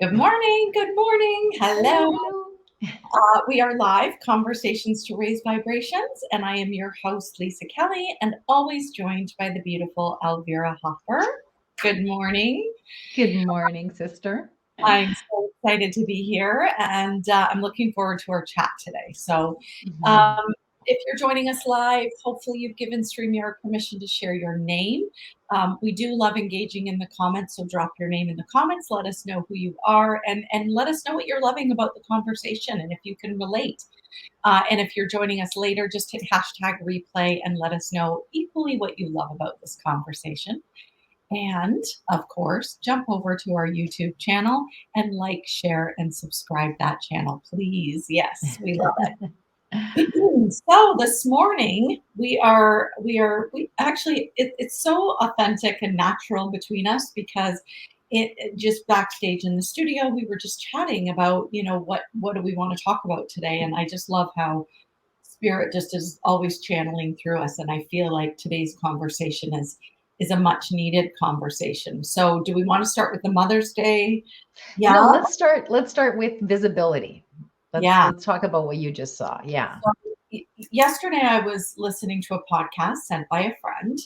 Good morning. Good morning. Hello, Hello. hello. We are live, Conversations to Raise Vibrations, and I am your host, Lisa Kelly, and always joined by the beautiful Elvira Hopper. Good morning. Good morning, sister. I'm so excited to be here, and I'm looking forward to our chat today. So, Mhm. um, if you're joining us live, hopefully you've given StreamYard permission to share your name. We do love engaging in the comments, so drop your name in the comments. Let us know who you are, and let us know what you're loving about the conversation, and if you can relate. And if you're joining us later, just hit hashtag replay and let us know equally what you love about this conversation. And of course, jump over to our YouTube channel and like, share, and subscribe that channel, please. Yes, we love it. So this morning we actually it's so authentic and natural between us because it just backstage in the studio we were just chatting about what do we want to talk about today, and I just love how spirit just is always channeling through us, and I feel like today's conversation is a much needed conversation. So do we want to start with the Mother's Day? No, Yeah. let's start with visibility. Let's Yeah. let's talk about what you just saw. Yeah. So, yesterday, I was listening to a podcast sent by a friend,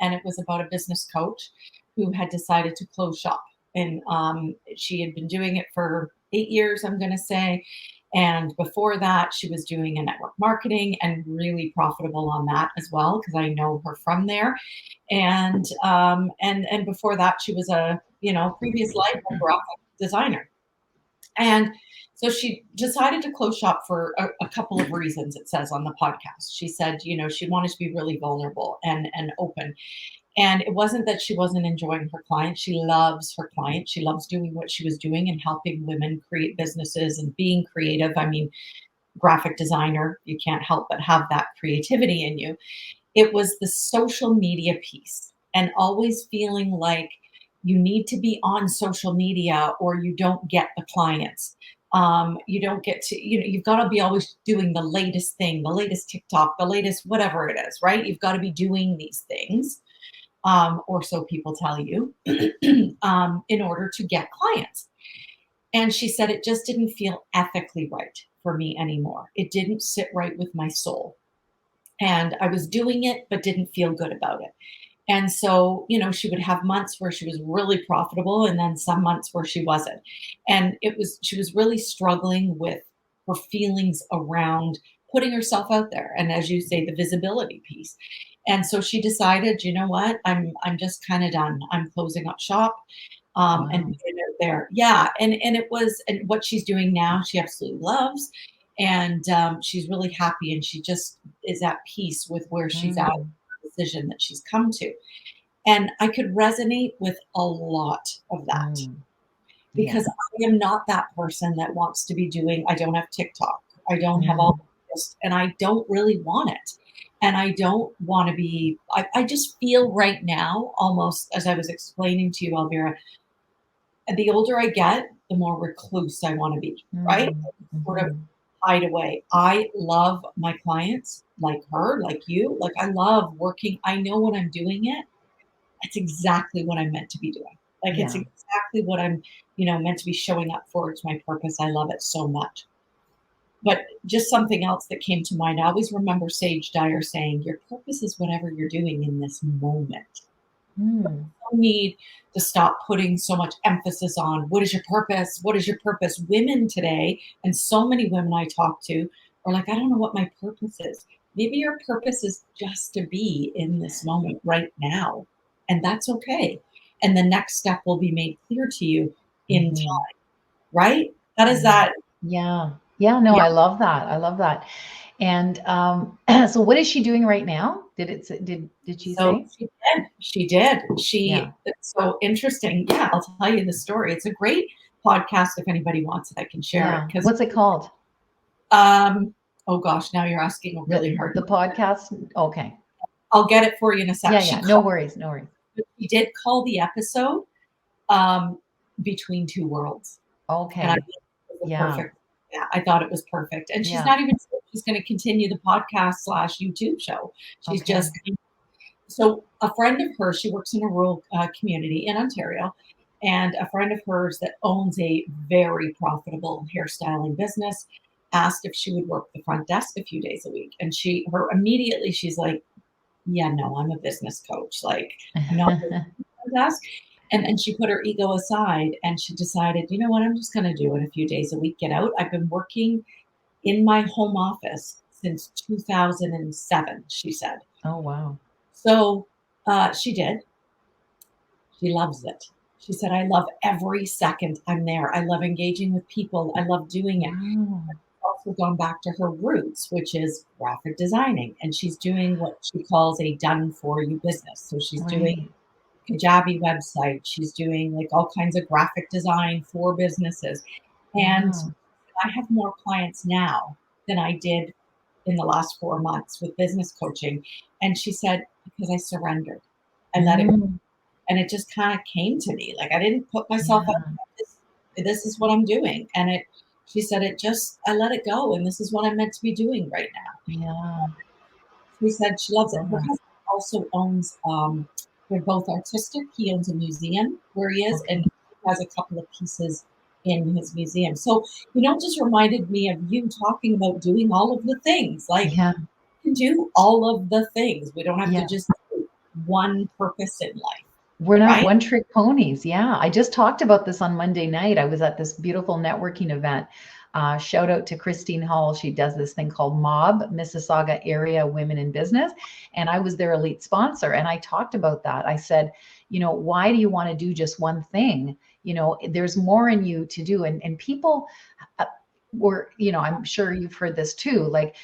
and it was about a business coach who had decided to close shop. And she had been doing it for 8 years, I'm going to say. And before that, she was doing a network marketing and really profitable on that as well, because I know her from there. And before that, she was a previous life a graphic designer. And so she decided to close shop for a couple of reasons, it says on the podcast. She said, she wanted to be really vulnerable and open. And it wasn't that she wasn't enjoying her clients. She loves her clients. She loves doing what she was doing and helping women create businesses and being creative. I mean, graphic designer, you can't help but have that creativity in you. It was the social media piece and always feeling like you need to be on social media or you don't get the clients. You don't get to, you've got to be always doing the latest thing, the latest TikTok, the latest whatever it is, right? You've got to be doing these things, or so people tell you, in order to get clients. And she said it just didn't feel ethically right for me anymore. It didn't sit right with my soul. And I was doing it, but didn't feel good about it. And so, she would have months where she was really profitable and then some months where she wasn't. And she was really struggling with her feelings around putting herself out there. And as you say, the visibility piece. And so she decided, you know what, I'm just kind of done. I'm closing up shop. And Wow. putting it there. Yeah. And it was, and what she's doing now, she absolutely loves. And she's really happy and she just is at peace with where she's at, Mm. decision that she's come to. And I could resonate with a lot of that Mm. because Yeah. I am not that person that wants to be doing, I don't have TikTok. I don't have all Mm. this, and I don't really want it. And I don't want to be, I just feel right now, almost as I was explaining to you, Elvira, the older I get, the more recluse I want to be, right? Mm. Sort of Mhm. hide away. I love my clients like her, like you. Like I love working. I know when I'm doing it, it's exactly what I'm meant to be doing. Like it's Yeah. exactly what I'm, meant to be showing up for. It's my purpose. I love it so much. But just something else that came to mind. I always remember Sage Dyer saying, "Your purpose is whatever you're doing in this moment." Mm. Need to stop putting so much emphasis on what is your purpose? What is your purpose? Women today, and so many women I talk to are like, I don't know what my purpose is. Maybe your purpose is just to be in this moment right now. And that's okay. And the next step will be made clear to you in Mhm. time, right? That is Yeah. that. Yeah. Yeah. No, Yeah. I love that. I love that. And so what is she doing right now? Did she So say? she did. She did. Yeah. It's so interesting. Yeah, I'll tell you the story. It's a great podcast. If anybody wants it, I can share it Yeah. because What's it called? oh gosh, now you're asking a The really hard the question. podcast? Okay. I'll get it for you in a sec. Yeah, yeah. No worries, no worries. She did call the episode um, Between Two Worlds. And I Okay. thought it was a Yeah. perfect, yeah, I thought it was perfect. And she's Yeah. not even sure she's going to continue the podcast slash YouTube show. She's just, Okay. so a friend of hers, she works in a rural community in Ontario, And a friend of hers that owns a very profitable hairstyling business asked if she would work the front desk a few days a week. And her immediately, she's like, yeah, no, I'm a business coach. Like, I'm not working the front desk. And she put her ego aside and she decided, you know what, I'm just going to do it a few days a week, get out. I've been working in my home office since 2007, she said. Oh, wow. So she did. She loves it. She said, I love every second I'm there. I love engaging with people. I love doing it. Wow. Also gone back to her roots, which is graphic designing. And she's doing what she calls a done for you business. So she's doing Right. Kajabi website. She's doing like all kinds of graphic design for businesses. And Wow. I have more clients now than I did in the last 4 months with business coaching. And she said, because I surrendered. I let it, Mm, and it just kind of came to me. Like I didn't put myself out yeah. this is what I'm doing. And she said, I let it go. And this is what I'm meant to be doing right now. Yeah. She said she loves it. Love Her that. husband also owns, they're both artistic. He owns a museum where he is, and Okay. he has a couple of pieces in his museum. So, just reminded me of you talking about doing all of the things. Like, Yeah. you can do all of the things. We don't have to Yeah. just do one purpose in life, We're not right? one trick ponies. Yeah. I just talked about this on Monday night. I was at this beautiful networking event. Shout out to Christine Hall. She does this thing called MOB, Mississauga Area Women in Business. And I was their elite sponsor. And I talked about that. I said, why do you want to do just one thing? There's more in you to do. And people uh, I'm sure you've heard this too, like,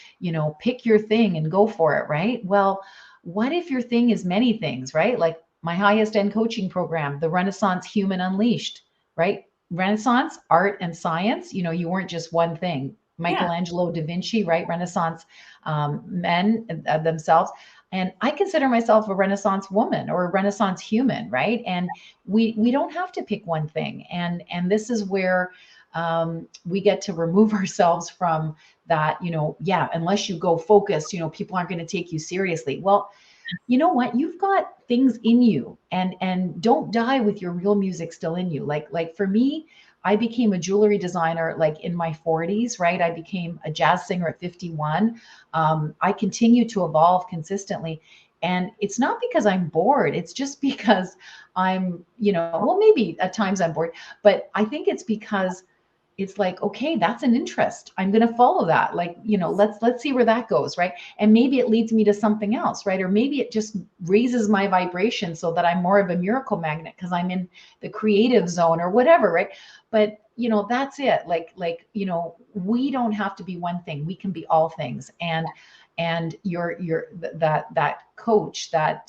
pick your thing and go for it, right? Well, what if your thing is many things, right? Like my highest end coaching program, the Renaissance Human Unleashed, right? Renaissance, art and science, you weren't just one thing. Yeah. Michelangelo da Vinci, right? Renaissance men themselves. And I consider myself a Renaissance woman or a Renaissance human, right? And we don't have to pick one thing. And this is where we get to remove ourselves from that, yeah, unless you go focused, people aren't going to take you seriously. Well, you know what, you've got things in you, and don't die with your real music still in you. Like for me, I became a jewelry designer like in my 40s, right? I became a jazz singer at 51. I continue to evolve consistently, and it's not because I'm bored, it's just because I'm, well, maybe at times I'm bored, but I think it's because it's like, okay, that's an interest, I'm going to follow that, like, let's see where that goes, right? And maybe it leads me to something else, right? Or maybe it just raises my vibration so that I'm more of a miracle magnet because I'm in the creative zone or whatever, right? But that's it. We don't have to be one thing, we can be all things. And that coach that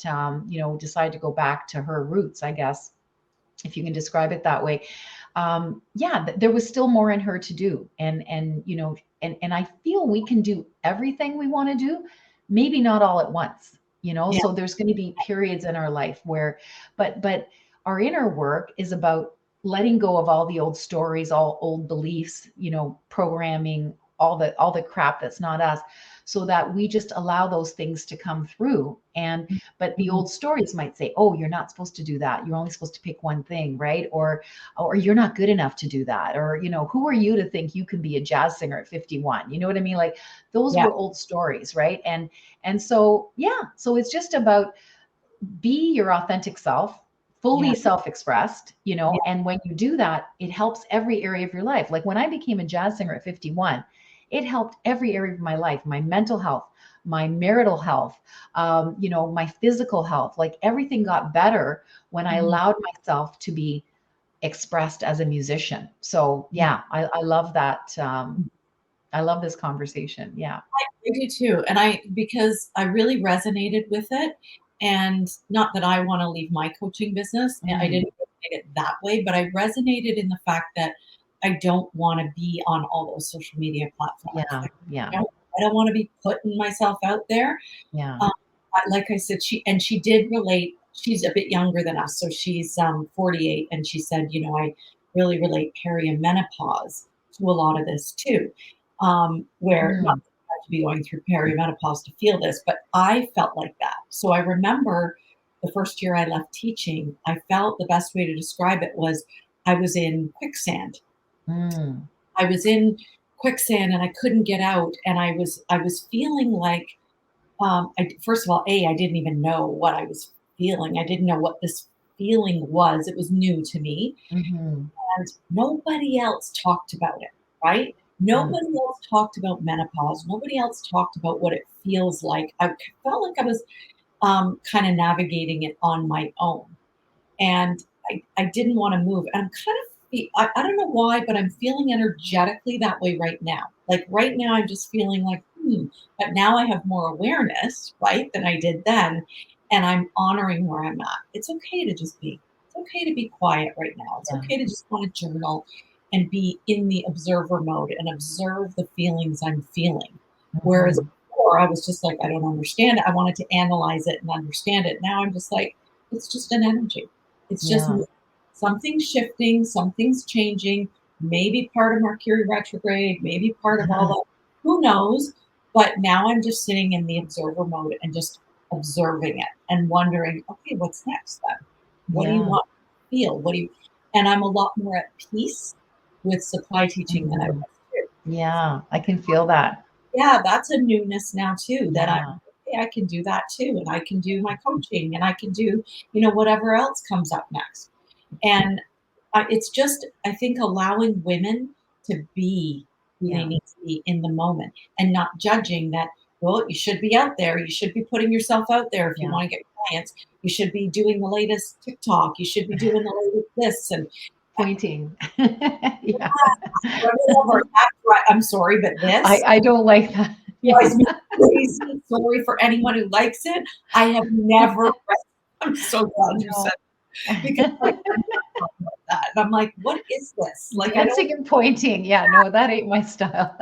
decided to go back to her roots, I guess, if you can describe it that way. Yeah, there was still more in her to do. And I feel we can do everything we want to do, maybe not all at once, Yeah. so there's going to be periods in our life where, but our inner work is about letting go of all the old stories, all old beliefs, programming, all the crap that's not us, so that we just allow those things to come through. But the Mhm. old stories might say, oh, you're not supposed to do that, you're only supposed to pick one thing, right? Or you're not good enough to do that, or who are you to think you can be a jazz singer at 51? You know what I mean? Like, those Yeah. were old stories, right? And so, yeah, so it's just about be your authentic self, Yeah. fully self-expressed, Yeah. and when you do that, it helps every area of your life. Like when I became a jazz singer at 51, it helped every area of my life, my mental health, my marital health, my physical health. Like everything got better when I Mhm. allowed myself to be expressed as a musician. So Yeah. yeah, I love that. I love this conversation. Yeah. I do too. And because I really resonated with it. And not that I want to leave my coaching business. I Mm. didn't resonate it that way, but I resonated in the fact that I don't want to be on all those social media platforms. Yeah. Yeah. I don't want to be putting myself out there. Yeah. Um, like I said, she did relate. She's a bit younger than us, so she's 48, and she said, I really relate perimenopause to a lot of this too. Where not Mm. that you have to be going through perimenopause to feel this, but I felt like that. So I remember. the first year I left teaching, I felt the best way to describe it was I was in quicksand. Mm. I was in quicksand and I couldn't get out, and I was feeling like, first of all, I didn't even know what I was feeling. I didn't know what this feeling was. It was new to me, Mhm. and nobody else talked about it, right? Mm. Nobody else talked about menopause. Nobody else talked about what it feels like. I felt like I was kind of navigating it on my own. And I didn't want to move. And I'm kind of, I don't know why, but I'm feeling energetically that way right now. Like right now, I'm just feeling like, but now I have more awareness, right, than I did then. And I'm honoring where I'm at. It's okay to just be. It's okay to be quiet right now. It's Yeah. okay to just want to journal and be in the observer mode and observe the feelings I'm feeling. Whereas Mhm. before, I was just like, I don't understand it. I wanted to analyze it and understand it. Now I'm just like, it's just an energy. It's just Yeah. something's shifting, something's changing, maybe part of Mercury retrograde, maybe part of all that. Who knows? But now I'm just sitting in the observer mode and just observing it and wondering, okay, what's next then? What do you Yeah. want to feel? What do you, and I'm a lot more at peace with supply teaching than I was Mhm. too. Yeah, I can feel that. Yeah, that's a newness now too, that I'm, Yeah. okay, I can do that too. And I can do my coaching and I can do, whatever else comes up next. And it's just, I think, allowing women to be who they Yeah. need to be in the moment and not judging that, well, you should be out there. You should be putting yourself out there if you Yeah. want to get clients. You should be doing the latest TikTok. You should be doing the latest this. And Pointing. Yeah. whatever. That's right. I'm sorry, but this I don't like that. Yeah. drives me crazy. Sorry for anyone who likes it. I have never read. I'm so glad you said No. it, because like, I'm not talking about that. And I'm like, what is this? Like, I don't. Dancing and pointing. Yeah, no, that ain't my style.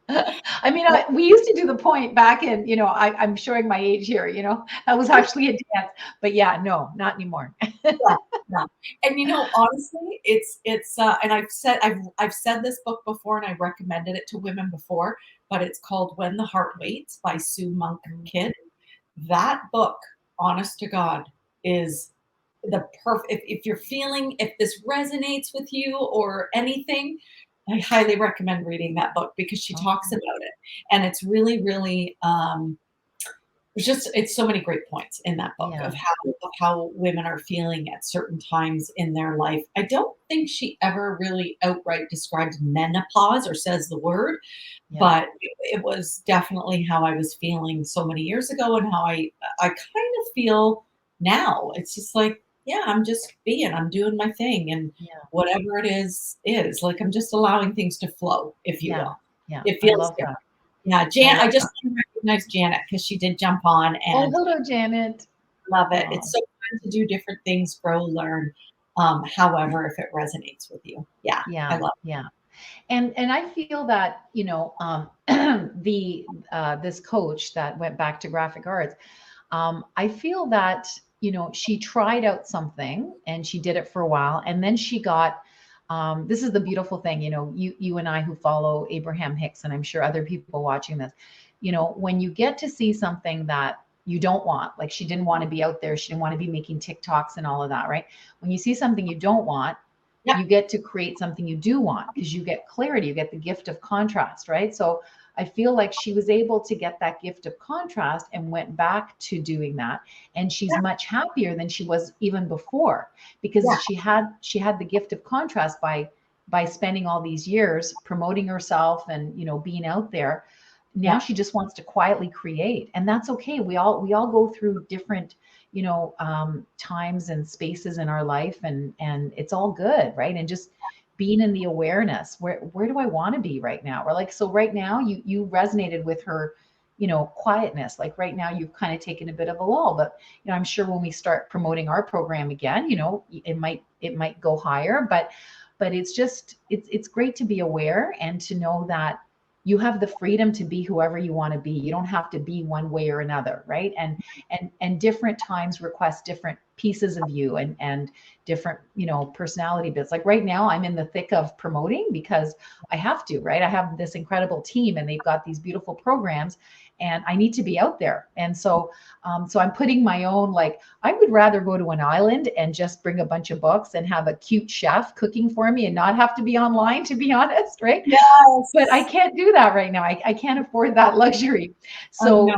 I mean, we used to do the point back in, I'm showing my age here, that was actually a dance. But yeah, no, not anymore. Yeah, yeah. And honestly, and I've said this book before and I recommended it to women before, but it's called When the Heart Waits by Sue Monk Kidd. That book, honest to God, is the perfect if you're feeling if this resonates with you or anything, I highly recommend reading that book because she talks Oh, about it. And it's really, really it's so many great points in that book yeah, of how women are feeling at certain times in their life. I don't think she ever really outright describes menopause or says the word, yeah, but it was definitely how I was feeling so many years ago and how I kind of feel now. It's just like, yeah, I'm just I'm doing my thing, and yeah, whatever it is like I'm just allowing things to flow, if you yeah, will. yeah. It I feels love good. that. Yeah, I I love just that. recognize Janet because she did jump on, Oh, and hello, Janet. love it. Oh, It's so fun to do different things, grow, learn. However, if it resonates with you, yeah, I yeah, love yeah. And I feel that, the this coach that went back to graphic arts, I feel that, she tried out something and she did it for a while, and then she got, this is the beautiful thing, you and I who follow Abraham Hicks, and I'm sure other people watching this, when you get to see something that you don't want, like she didn't want to be out there, she didn't want to be making TikToks and all of that, right? When you see something you don't want, it. you get to create something you do want because you get clarity, you get the gift of contrast, right? So I feel like she was able to get that gift of contrast and went back to doing that, and she's Yeah, much happier than she was even before because yeah, she had the gift of contrast by spending all these years promoting herself and being out there. Now yeah, she just wants to quietly create, and that's okay. We all go through different times and spaces in our life, and it's all good, right? And just being in the awareness, where do I want to be right now? Or like, so right now you resonated with her, quietness. Like right now you've kind of taken a bit of a lull, but I'm sure when we start promoting our program again, it might go higher, but it's great to be aware and to know that you have the freedom to be whoever you want to be. You don't have to be one way or another, right? And different times request different pieces of you and different, personality bits. Like right now, I'm in the thick of promoting because I have to, right? I have this incredible team and they've got these beautiful programs and I need to be out there. And so I'm putting my own, like, I would rather go to an island and just bring a bunch of books and have a cute chef cooking for me and not have to be online, to be honest, right? But I Yes. can't do that right now. I can't afford that luxury. I know.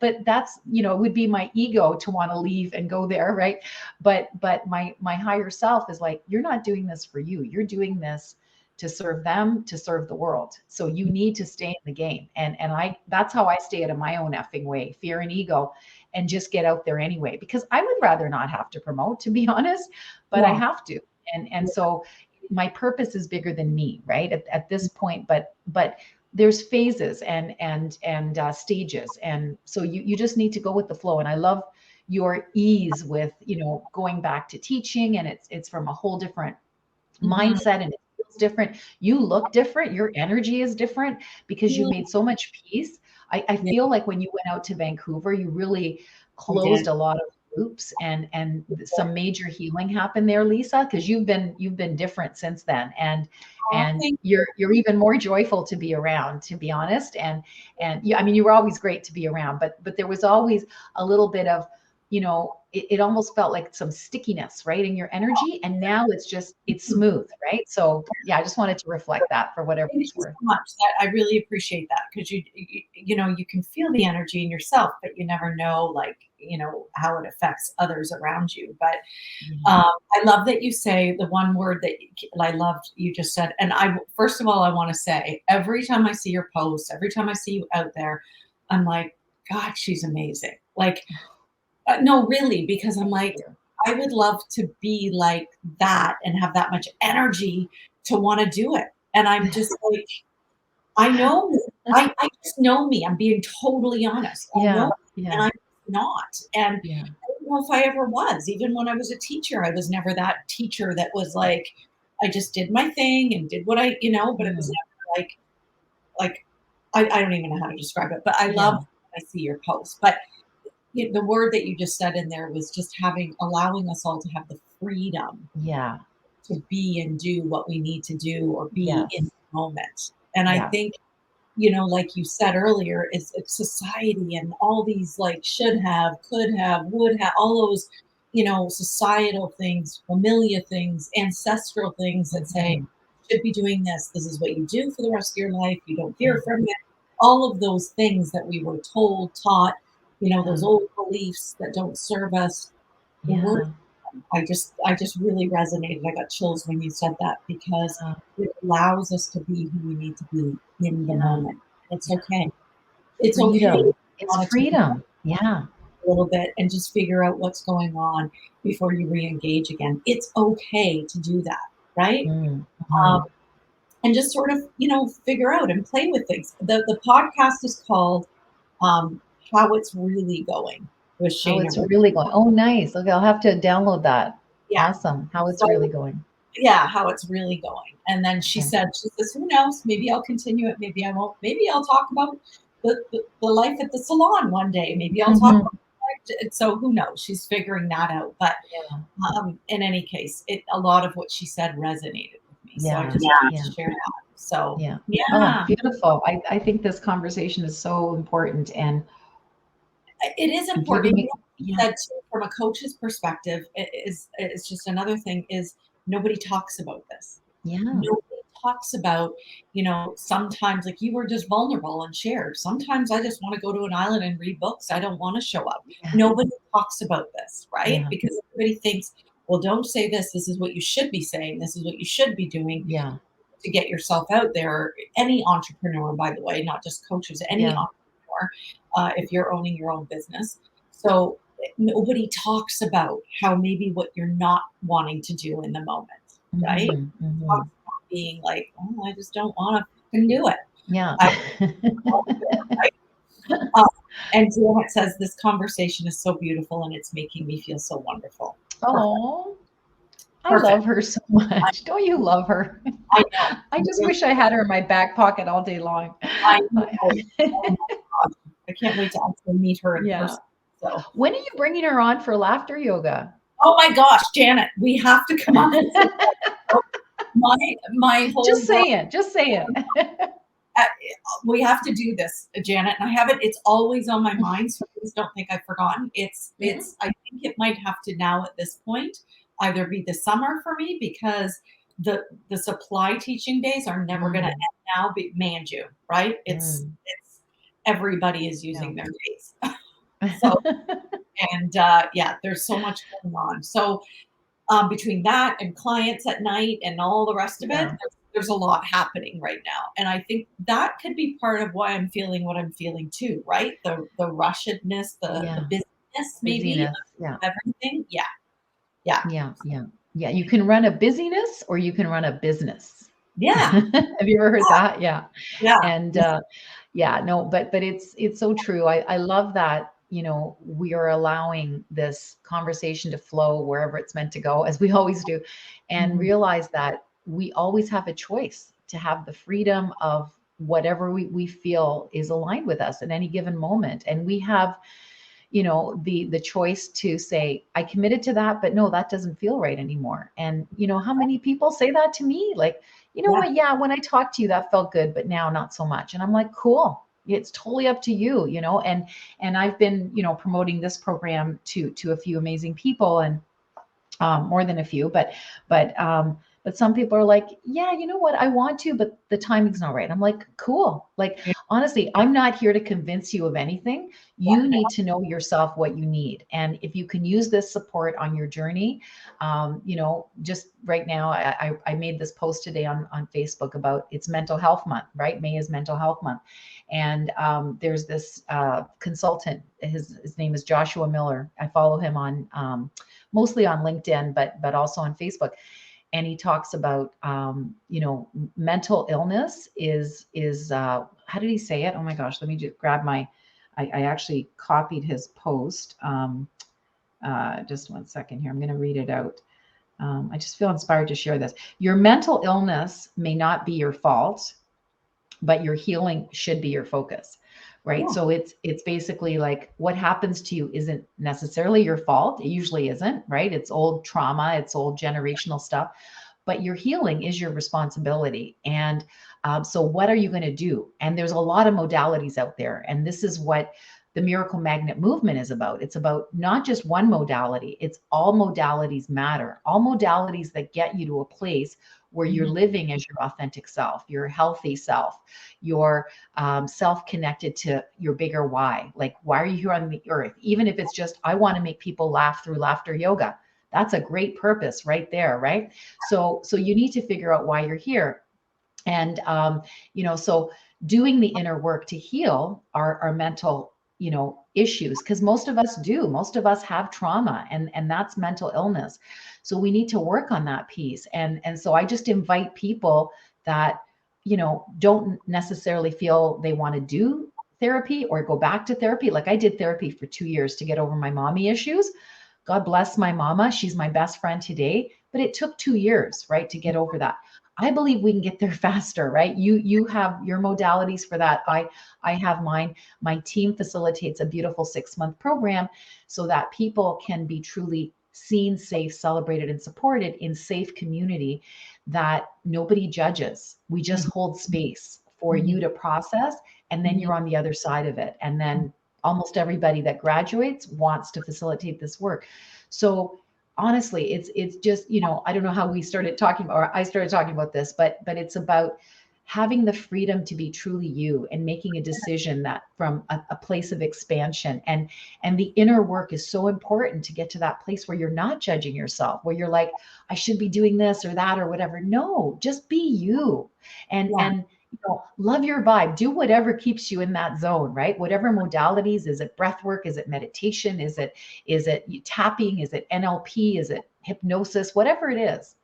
But that's, it would be my ego to want to leave and go there, right? But my higher self is like, you're not doing this for you. You're doing this to serve them, to serve the world. So you need to stay in the game. And I that's how I stay out of my own effing way, fear and ego, and just get out there anyway. Because I would rather not have to promote, to be honest, but I Yeah. have to. And so my purpose is bigger than me, right? At this point, but there's phases and stages, and so you just need to go with the flow. And I love your ease with going back to teaching, and it's from a whole different Mhm. mindset, and it feels different. You look different, your energy is different because you Yeah. made so much peace. I Yeah, feel like when you went out to Vancouver, you really we did. closed a lot of loops, and some major healing happened there, Lisa, because you've been different since then. and Oh, and thank you're even more joyful to be around, to be honest. And yeah, I mean, you were always great to be around, but there was always a little bit of, it almost felt like some stickiness, right, in your energy. And now it's you. smooth, right? So yeah, I just wanted to reflect that for whatever Thank it's you so worth. much. That I really appreciate that because you can feel the energy in yourself, but you never know, like, how it affects others around you. But Yeah. I love that you say the one word that I loved you just said. And I first of all, I want to say every time I see your posts, every time I see you out there, I'm like, God, she's amazing. Like, no, really, because I'm Thank like, you. I would love to be like that and have that much energy to want to do it. And I'm just like, I know me. I just know me. I'm being totally honest. I know Yeah, me, and yeah, I'm not. And yeah. I don't know if I ever was. Even when I was a teacher, I was never that teacher that was like, I just did my thing and did what but it was Mm, never like I don't even know how to describe it. But I love yeah, when I see your posts. But the word that you just said in there was just allowing us all to have the freedom yeah, to be and do what we need to do or be in yes, the moment. And I yeah, think, like you said earlier, it's society and all these like should have, could have, would have, all those, societal things, familiar things, ancestral things that say, mhm, should be doing this. This is what you do for the rest of your life. You don't veer mhm, from it. All of those things that we were told, taught, those yeah, old beliefs that don't serve us. The word yeah, I just really resonated. I got chills when you said that because yeah, it allows us to be who we need to be in the yeah, moment. It's yeah. okay. It's okay to Freedom. It's want to take freedom. Yeah. a little bit and just figure out what's going on before you re-engage again. It's okay to do that, right? Mm, Um, mhm. and just sort of, figure out and play with things. The podcast is called um, "How It's Really Going" with How Shayna. it's really going. Oh, nice. Okay, I'll have to download that. Yeah. Awesome. How it's really So going. yeah, how it's really going. And then Okay. she says, who knows? Maybe I'll continue it. Maybe I won't. Maybe I'll talk about the life at the salon one day. Maybe I'll talk Mhm. about so who knows? She's figuring that out. But Yeah. in any case, a lot of what she said resonated with me. So I Yeah. just wanted Yeah. to share that. So Yeah. Oh, yeah, beautiful. I think this conversation is so important and it is giving important. me, yeah. That too, from a coach's perspective, is just another thing is nobody talks about this. Yeah. Nobody talks about, sometimes like you were just vulnerable and shared. Sometimes I just want to go to an island and read books. I don't want to show up. Yeah. Nobody talks about this, right? Yeah. Because everybody thinks, well, don't say this. This is what you should be saying. This is what you should be doing Yeah. to get yourself out there. Any entrepreneur, by the way, not just coaches, any Yeah. entrepreneur, if you're owning your own business. So nobody talks about how maybe what you're not wanting to do in the moment, right? Mhm. Talks Mhm. about being like, oh, I just don't want to do it. Yeah. I, right? Um, and Janet says this conversation is so beautiful and it's making me feel so wonderful. Perfect. Oh, I Perfect. love her so I, much. Don't you love her? I know. I I just really, wish I had her in my back pocket all day long. I know. Oh my gosh. I can't wait to actually meet her in Yeah. person. So When are you bringing her on for laughter yoga? Oh my gosh, Janet, we have to come up with some. My whole Just world. saying, just saying. uh, we have to do this, Janet, and I have it. It's always on my mind, so please don't think I've forgotten. Mhm. I think it might have to now at this point either be the summer for me because the supply teaching days are never going to Mm, end now. Man you, right? mm, It's everybody is yeah. using their days, so and yeah, there's so much going on. So between that and clients at night and all the rest of it, Yeah, there's a lot happening right now. And I think that could be part of why I'm feeling what I'm feeling too, right? The rushedness, the yeah. busyness maybe Busyness. Yeah, of everything. Yeah. Yeah. yeah, yeah, yeah. You can run a busyness or you can run a business. Yeah. Have you ever heard that? Yeah. Yeah. And yeah, no, but it's so true. I love that, we are allowing this conversation to flow wherever it's meant to go, as we always do, and Mhm. realize that we always have a choice to have the freedom of whatever we feel is aligned with us at any given moment. And we have, the choice to say, I committed to that, but no, that doesn't feel right anymore. And how many people say that to me? Like, you know Yeah. what? Yeah, when I talked to you, that felt good, but now not so much. And I'm like, cool. It's totally up to you, and I've been, promoting this program to a few amazing people, and more than a few, but some people are like, yeah, you know what, I want to, but the timing's not right. I'm like, cool. Like, Yeah. honestly, I'm not here to convince you of anything. You Yeah. need to know yourself what you need, and if you can use this support on your journey, just right now, I made this post today on Facebook about it's Mental Health Month, right? May is Mental Health Month, and there's this consultant. His name is Joshua Miller. I follow him on mostly on LinkedIn, but also on Facebook. And he talks about, mental illness is how did he say it? Oh my gosh, let me just grab my. I actually copied his post. Just one second here. I'm going to read it out. I just feel inspired to share this. Your mental illness may not be your fault, but your healing should be your focus, right? Yeah. So it's basically like what happens to you isn't necessarily your fault. It usually isn't, right? It's old trauma, it's old generational stuff, but your healing is your responsibility. And so what are you going to do? And there's a lot of modalities out there, and this is what the miracle magnet movement is about. It's about not just one modality, it's all modalities matter, all modalities that get you to a place where you're Mhm. living as your authentic self, your healthy self, your self connected to your bigger why. Like, why are you here on the earth? Even if it's just, I want to make people laugh through laughter yoga. That's a great purpose right there, right? So you need to figure out why you're here. And so doing the inner work to heal our mental issues, because most of us have trauma, and that's mental illness. So we need to work on that piece. And so I just invite people that don't necessarily feel they want to do therapy or go back to therapy. Like, I did therapy for 2 years to get over my mommy issues. God bless my mama. She's my best friend today, but it took 2 years, right, to get over that. I believe we can get there faster, right? You have your modalities for that. I have mine. My team facilitates a beautiful 6-month program so that people can be truly seen, safe, celebrated, and supported in safe community that nobody judges. We just Mhm. hold space for Mhm. you to process, and then Mhm. you're on the other side of it. And then almost everybody that graduates wants to facilitate this work. So honestly, it's just, I don't know how we started talking, or I started talking about this, but it's about having the freedom to be truly you and making a decision that from a place of expansion. And the inner work is so important to get to that place where you're not judging yourself, where you're like, I should be doing this or that or whatever. No, just be you. and Yeah. and love your vibe. Do whatever keeps you in that zone, right? Whatever modalities. Is it breath work? Is it meditation? Is it tapping? Is it NLP? Is it hypnosis? Whatever it is.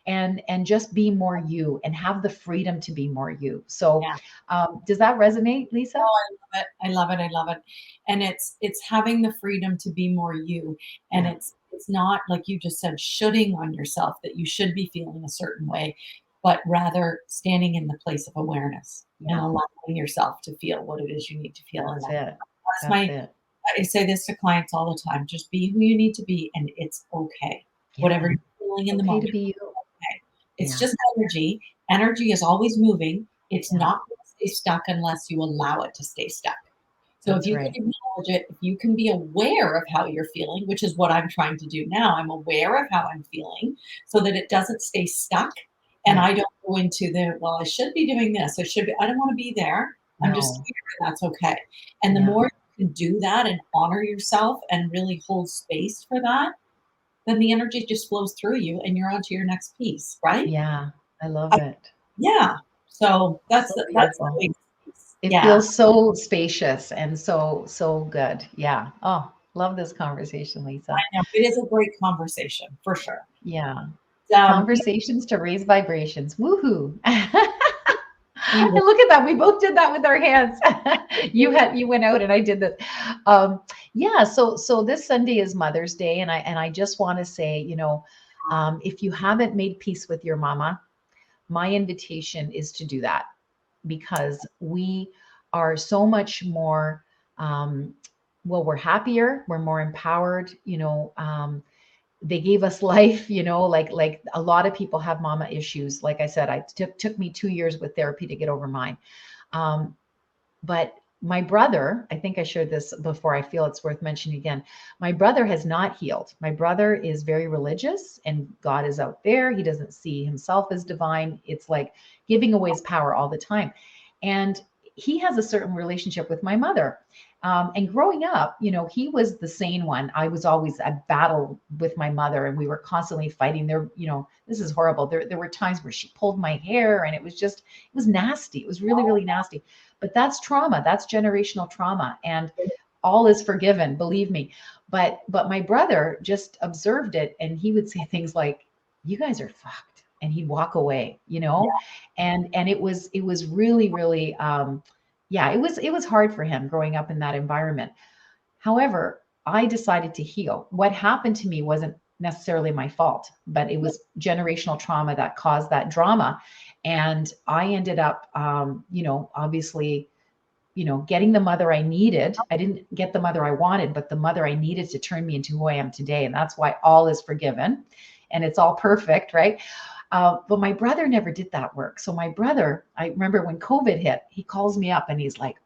And just be more you and have the freedom to be more you. So Yeah. does that resonate, Lisa? Oh, I love it. I love it. I love it. And it's having the freedom to be more you. And Yeah. it's not like you just said, shoulding on yourself that you should be feeling a certain way, but rather standing in the place of awareness and Yeah. allowing yourself to feel what it is you need to feel in That's that. it. That's That's my it. I say this to clients all the time, just be who you need to be and it's okay. Whatever Yeah. you're feeling It's in the okay to moment, be you. okay. It's Yeah. just energy. Energy is always moving. It's Yeah. not going to stay stuck unless you allow it to stay stuck. So if That's you can right. acknowledge it, if you can be aware of how you're feeling, which is what I'm trying to do now, I'm aware of how I'm feeling so that it doesn't stay stuck. And Yeah. I don't go into the, well, I should be doing this. I should be, I don't want to be there. I'm just No. here and that's okay. And the Yeah. more you can do that and honor yourself and really hold space for that, then the energy just flows through you and you're on to your next piece, right? Yeah. I love it. Yeah. So So that's the beautiful. big piece. It Yeah. feels so spacious and so good. Yeah. Oh, love this conversation, Lisa. I know. It is a great conversation for sure. Yeah. Um, Conversations to raise vibrations. Woohoo. we And look at that. We both did that with our hands. You went out and I did this. Um, yeah, so this Sunday is Mother's Day, and I just want to say, if you haven't made peace with your mama, my invitation is to do that because we are so much more well, we're happier, we're more empowered, they gave us life, like a lot of people have mama issues. Like I said, I took me 2 years with therapy to get over mine. um, but my brother, I think I shared this before, I feel it's worth mentioning again. My brother has not healed. My brother is very religious and God is out there. He doesn't see himself as divine. It's like giving away his power all the time. And he has a certain relationship with my mother. And growing up, he was the sane one. I was always at battle with my mother and we were constantly fighting there. This is horrible. There were times where she pulled my hair and it was nasty. It was really, really nasty. But that's trauma. That's generational trauma. And all is forgiven, believe me. But my brother just observed it and he would say things like, "You guys are fucked." And he'd walk away, and it was really, really yeah, it was hard for him growing up in that environment. However, I decided to heal. What happened to me wasn't necessarily my fault, but it was generational trauma that caused that drama. And I ended up, obviously, getting the mother I needed. I didn't get the mother I wanted, but the mother I needed to turn me into who I am today. And that's why all is forgiven and it's all perfect, right? But my brother never did that work. So my brother, I remember when COVID hit, he calls me up and he's like,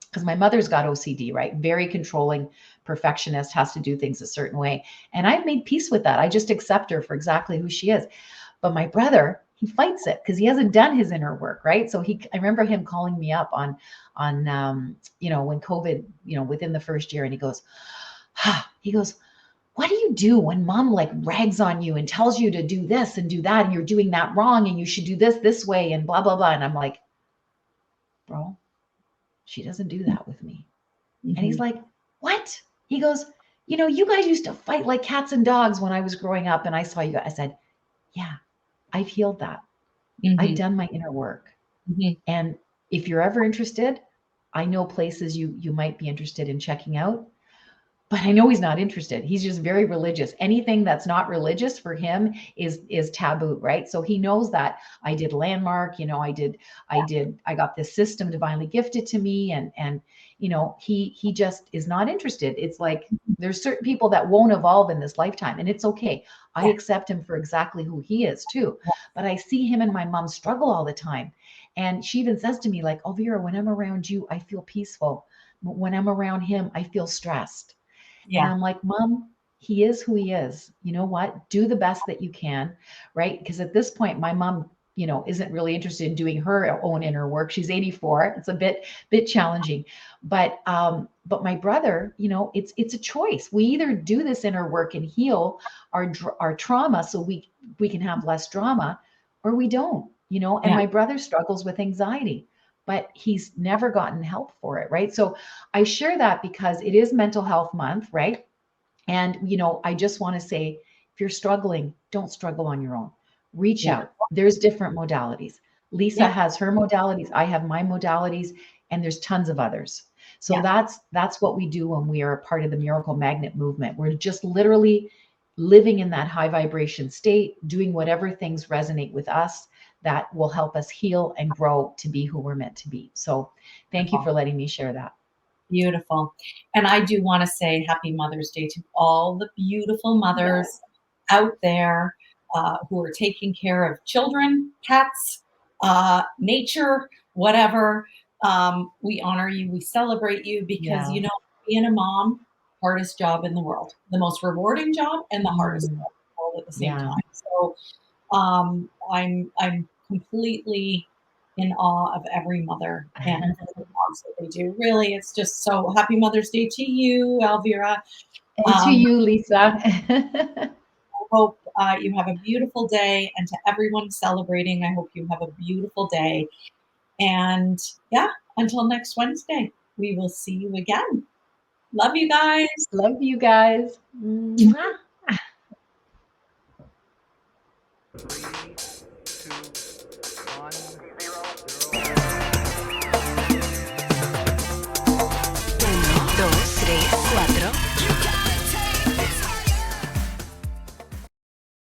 because my mother's got OCD, right? Very controlling, perfectionist, has to do things a certain way. And I've made peace with that. I just accept her for exactly who she is. But my brother, he fights it because he hasn't done his inner work, right? So I remember him calling me up on when COVID, within the first year, and he goes, "What do you do when mom like rags on you and tells you to do this and do that, and you're doing that wrong, and you should do this way, and blah blah blah?" And I'm like, "Bro, she doesn't do that with me." And he's Mhm. like, "What?" He goes, "You guys used to fight like cats and dogs when I was growing up, and I saw you guys." I said, "Yeah, I've healed that. I've Mhm. done my inner work. Mhm. And if you're ever interested, I know places you might be interested in checking out." But I know he's not interested. He's just very religious. Anything that's not religious for him is taboo, right? So he knows that I did landmark, I got this system divinely gifted to me, and he just is not interested. It's like there's certain people that won't evolve in this lifetime, and it's okay. I Yeah. accept him for exactly who he is too. But I see him and my mom struggle all the time. And she even says to me, like, "Elvira, when I'm around you, I feel peaceful. But when I'm around him, I feel stressed." And Yeah. I'm like, "Mom, he is who he is. You know what? Do the best that you can," right? Because at this point, my mom, isn't really interested in doing her own inner work. She's 84. It's a bit challenging. But my brother, it's a choice. We either do this inner work and heal our trauma so we can have less drama, or we don't, and Yeah. my brother struggles with anxiety, but he's never gotten help for it, right? So I share that because it is mental health month, right? And, I just want to say, if you're struggling, don't struggle on your own. Reach Yeah. out. There's different modalities. Lisa Yeah. has her modalities. I have my modalities, and there's tons of others. So Yeah. that's what we do when we are a part of the Miracle Magnet movement. We're just literally living in that high vibration state, doing whatever things resonate with us that will help us heal and grow to be who we're meant to be. So thank you for letting me share that. Beautiful. And I do want to say happy Mother's Day to all the beautiful Yes. mothers out there who are taking care of children, pets, nature, whatever. We honor you. We celebrate you because, Yeah. being a mom, hardest job in the world, the most rewarding job and the hardest Mm, job all at the same yeah. time. So I'm completely in awe of every mother and the jobs that they do. Really, it's just so happy Mother's Day to you, Elvira. And to Um, you, Lisa. I hope you have a beautiful day, and to everyone celebrating, I hope you have a beautiful day. And yeah, until next Wednesday, we will see you again. Love you guys. Love you guys. Mwah. 3, 2,